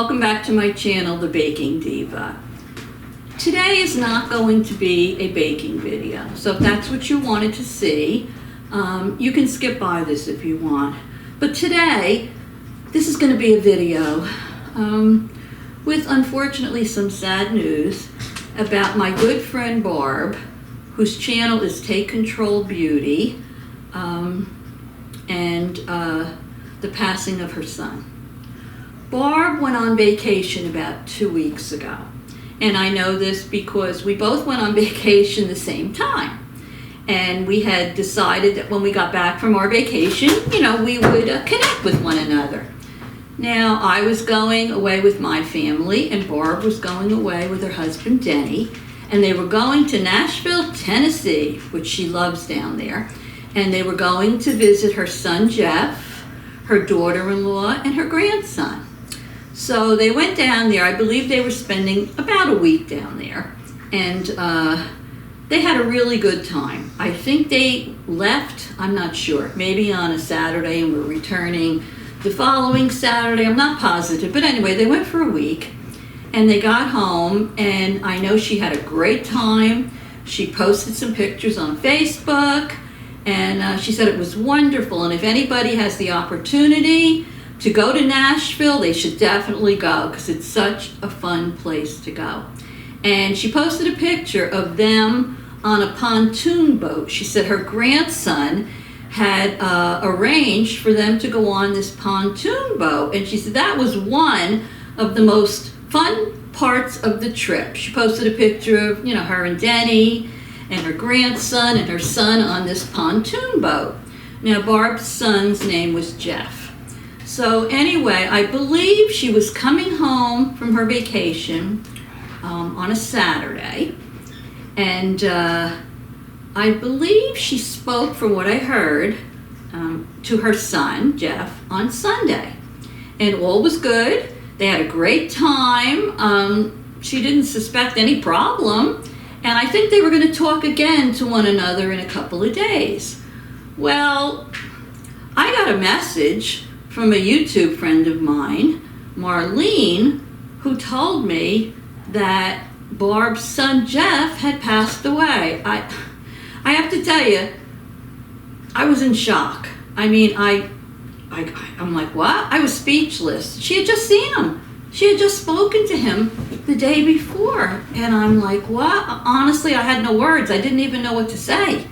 welcome back to my channel, The Baking Diva. Today is not going to be a baking video, so if that's what you wanted to see, you can skip by this if you want. But today, this is going to be a video with unfortunately some sad news about my good friend Barb, whose channel is Take Control Beauty, and the passing of her son. Barb went on vacation about 2 weeks ago, and I know this because we both went on vacation the same time, and we had decided that when we got back from our vacation, we would connect with one another. Now, I was going away with my family, and Barb was going away with her husband Denny, and they were going to Nashville, Tennessee, which she loves down there, and they were going to visit her son Jeff, her daughter-in-law, and her grandson. So they went down there. I believe they were spending about a week down there, and they had a really good time. I think they left, I'm not sure, maybe on a Saturday and were returning the following Saturday. I'm not positive, but anyway, they went for a week, and they got home, and I know she had a great time. She posted some pictures on Facebook, and she said it was wonderful, and if anybody has the opportunity to go to Nashville, they should definitely go because it's such a fun place to go. And she posted a picture of them on a pontoon boat. She said her grandson had arranged for them to go on this pontoon boat, and she said that was one of the most fun parts of the trip. She posted a picture of her and Denny and her grandson and her son on this pontoon boat. Now, Barb's son's name was Jeff. So anyway, I believe she was coming home from her vacation on a Saturday, and I believe she spoke, from what I heard, to her son, Jeff, on Sunday. And all was good. They had a great time. She didn't suspect any problem, and I think they were going to talk again to one another in a couple of days. Well, I got a message from a YouTube friend of mine, Marlene, who told me that Barb's son Jeff had passed away. I have to tell you, I was in shock. I mean, I'm like, what? I was speechless. She had just seen him. She had just spoken to him the day before. And I'm like, what? Honestly, I had no words. I didn't even know what to say.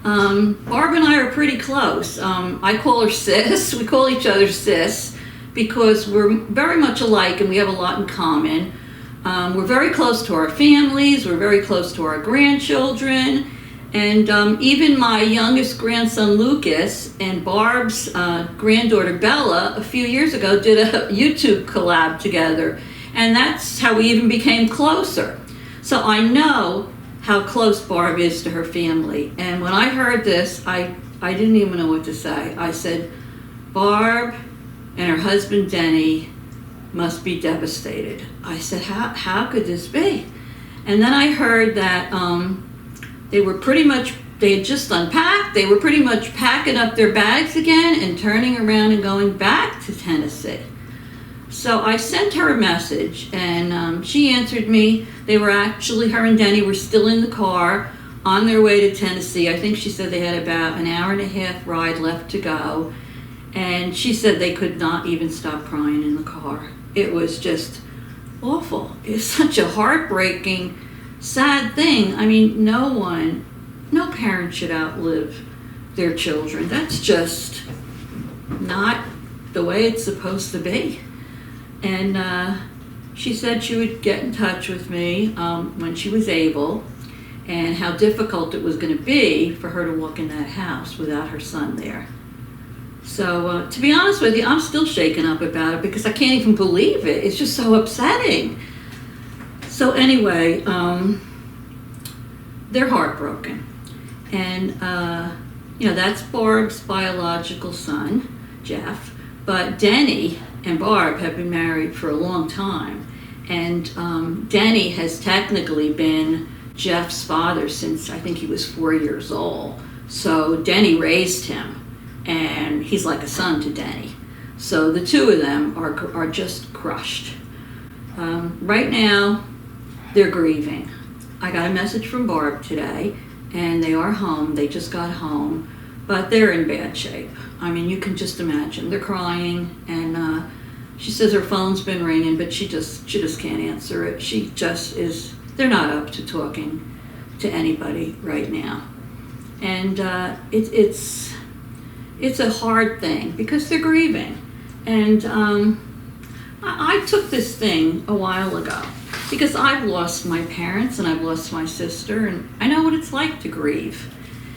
Barb and I are pretty close. I call her sis. We call each other sis because we're very much alike and we have a lot in common. We're very close to our families. We're very close to our grandchildren. And even my youngest grandson, Lucas, and Barb's granddaughter, Bella, a few years ago did a YouTube collab together. And that's how we even became closer. So I know how close Barb is to her family. And when I heard this, I didn't even know what to say. I said, Barb and her husband Denny must be devastated. I said, how could this be? And then I heard that they had just unpacked. They were pretty much packing up their bags again and turning around and going back to Tennessee. So I sent her a message, and she answered me. They were actually, her and Denny were still in the car on their way to Tennessee. I think she said they had about an hour and a half ride left to go. And she said they could not even stop crying in the car. It was just awful. It's such a heartbreaking, sad thing. I mean, no parent should outlive their children. That's just not the way it's supposed to be. And she said she would get in touch with me when she was able, and how difficult it was going to be for her to walk in that house without her son there. So to be honest with you, I'm still shaken up about it because I can't even believe it. It's just so upsetting. So anyway, they're heartbroken. And, that's Barb's biological son, Jeff. But Denny and Barb have been married for a long time. And Denny has technically been Jeff's father since I think he was 4 years old. So Denny raised him, and he's like a son to Denny. So the two of them are just crushed. Right now, they're grieving. I got a message from Barb today, and they are home. They just got home, but they're in bad shape. I mean, you can just imagine. They're crying, and she says her phone's been ringing, but she just can't answer it. She just is. They're not up to talking to anybody right now, and it's a hard thing because they're grieving. And I took this thing a while ago because I've lost my parents and I've lost my sister, and I know what it's like to grieve.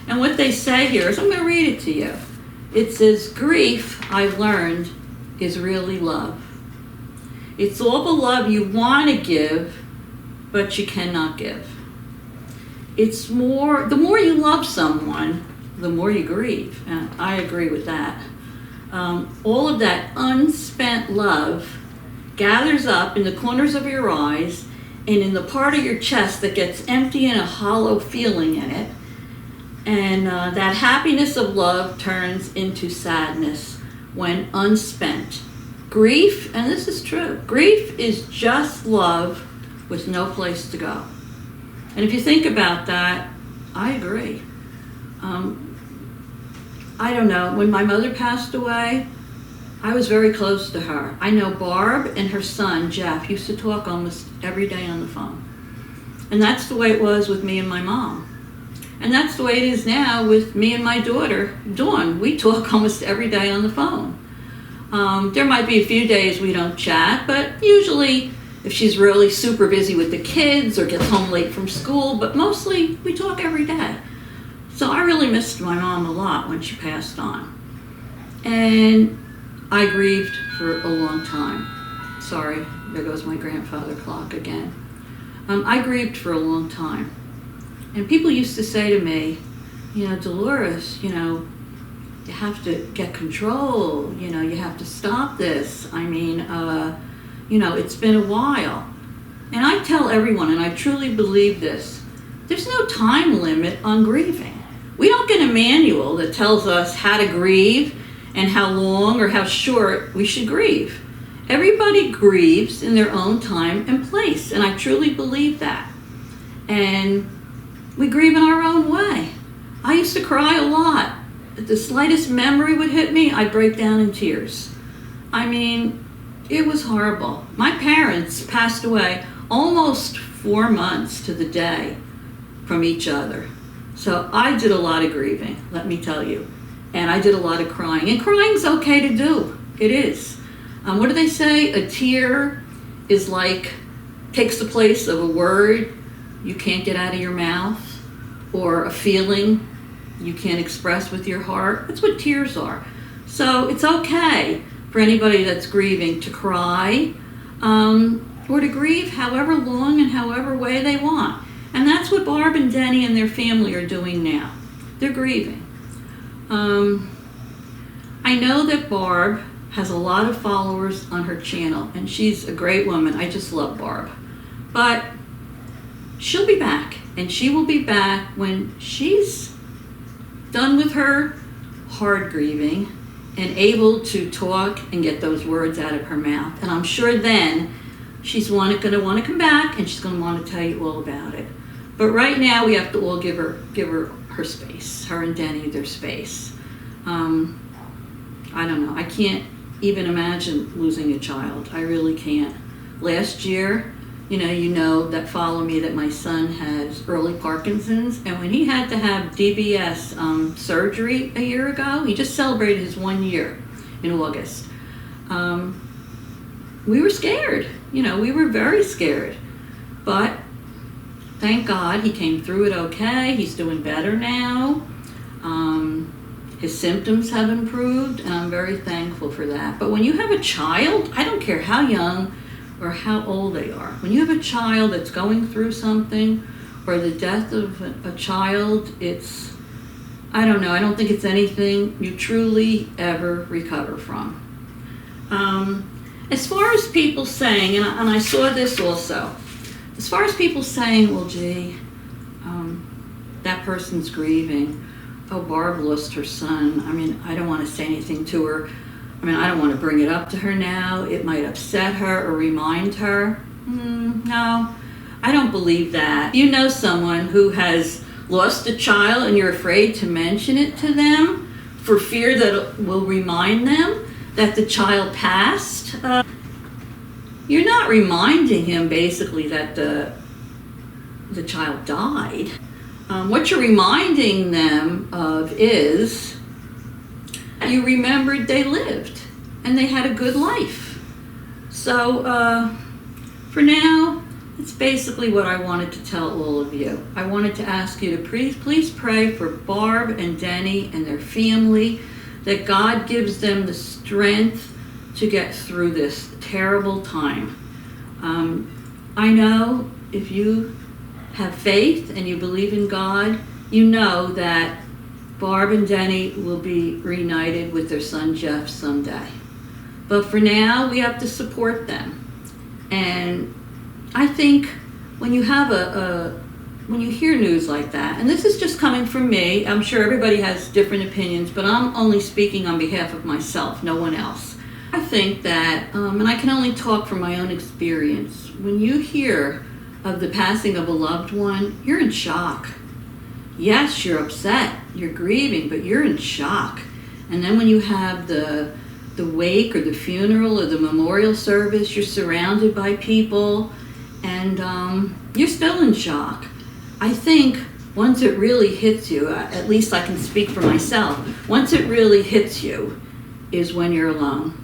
And what they say here is, I'm going to read it to you. It says, grief, I've learned, is really love. It's all the love you want to give, but you cannot give. It's more, the more you love someone, the more you grieve. And I agree with that. All of that unspent love gathers up in the corners of your eyes and in the part of your chest that gets empty and a hollow feeling in it. And that happiness of love turns into sadness when unspent. Grief, and this is true, grief is just love with no place to go. And if you think about that, I agree. I don't know, when my mother passed away, I was very close to her. I know Barb and her son, Jeff, used to talk almost every day on the phone. And that's the way it was with me and my mom. And that's the way it is now with me and my daughter, Dawn. We talk almost every day on the phone. There might be a few days we don't chat, but usually if she's really super busy with the kids or gets home late from school, but mostly we talk every day. So I really missed my mom a lot when she passed on. And I grieved for a long time. Sorry, there goes my grandfather clock again. I grieved for a long time. And people used to say to me, Dolores, you have to get control, you have to stop this. I mean, it's been a while. And I tell everyone, and I truly believe this, there's no time limit on grieving. We don't get a manual that tells us how to grieve and how long or how short we should grieve. Everybody grieves in their own time and place, and I truly believe that. And we grieve in our own way. I used to cry a lot. If the slightest memory would hit me, I'd break down in tears. I mean, it was horrible. My parents passed away almost 4 months to the day from each other. So I did a lot of grieving, let me tell you. And I did a lot of crying. And crying's okay to do. It is. What do they say? A tear is takes the place of a word you can't get out of your mouth, or a feeling you can't express with your heart. That's what tears are. So it's okay for anybody that's grieving to cry, or to grieve however long and however way they want. And that's what Barb and Denny and their family are doing now. They're grieving. I know that Barb has a lot of followers on her channel, and she's a great woman. I just love Barb. But she'll be back, and she will be back when she's done with her hard grieving and able to talk and get those words out of her mouth. And I'm sure then she's going to want to come back, and she's going to want to tell you all about it. But right now we have to all give her space, her and Denny their space. I don't know. I can't even imagine losing a child. I really can't. Last year, you know that follow me that my son has early Parkinson's, and when he had to have DBS surgery a year ago, he just celebrated his 1 year in August. We were scared. We were very scared. But thank God he came through it okay. He's doing better now. His symptoms have improved, and I'm very thankful for that. But when you have a child, I don't care how young or how old they are. When you have a child that's going through something, or the death of a child, I don't know, I don't think it's anything you truly ever recover from. As far as people saying, and I saw this also, as far as people saying, well, gee, that person's grieving. Oh, Barb lost her son. I mean, I don't want to say anything to her. I mean, I don't want to bring it up to her now. It might upset her or remind her. No, I don't believe that. You know someone who has lost a child and you're afraid to mention it to them for fear that it will remind them that the child passed. You're not reminding him basically that the child died. What you're reminding them of is you remembered they lived and they had a good life. So for now, it's basically what I wanted to tell all of you. I wanted to ask you to please pray for Barb and Denny and their family, that God gives them the strength to get through this terrible time. I know if you have faith and you believe in God, you know that Barb and Denny will be reunited with their son Jeff someday. But for now, we have to support them. And I think when you have when you hear news like that, and this is just coming from me, I'm sure everybody has different opinions, but I'm only speaking on behalf of myself, no one else. I think that, and I can only talk from my own experience, when you hear of the passing of a loved one, you're in shock. Yes, you're upset, you're grieving, but you're in shock. And then when you have the wake or the funeral or the memorial service, you're surrounded by people, and you're still in shock. I think once it really hits you, at least I can speak for myself, once it really hits you is when you're alone,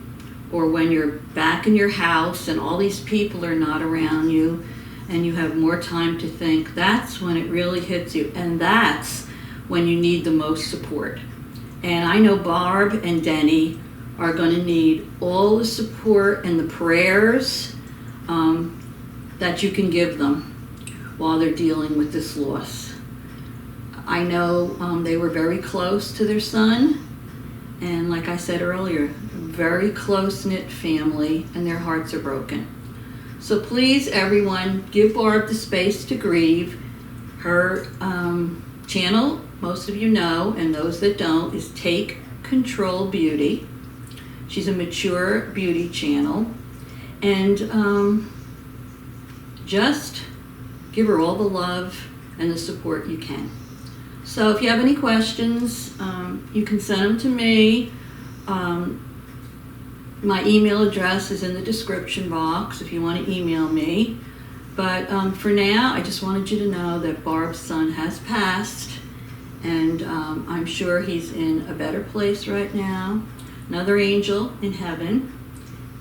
or when you're back in your house and all these people are not around you and you have more time to think. That's when it really hits you, and that's when you need the most support. And I know Barb and Denny are going to need all the support and the prayers that you can give them while they're dealing with this loss. I know they were very close to their son, and like I said earlier, very close-knit family, and their hearts are broken. So please, everyone, give Barb the space to grieve. Her channel, most of you know, and those that don't, is Take Control Beauty. She's a mature beauty channel, and just give her all the love and the support you can. So if you have any questions, you can send them to me. My email address is in the description box if you want to email me. But for now, I just wanted you to know that Barb's son has passed, and I'm sure he's in a better place right now, another angel in heaven,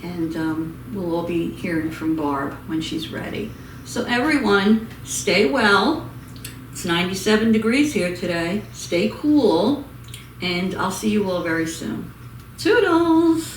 and we'll all be hearing from Barb when she's ready. So everyone, stay well. It's 97 degrees here today. Stay cool, and I'll see you all very soon. Toodles!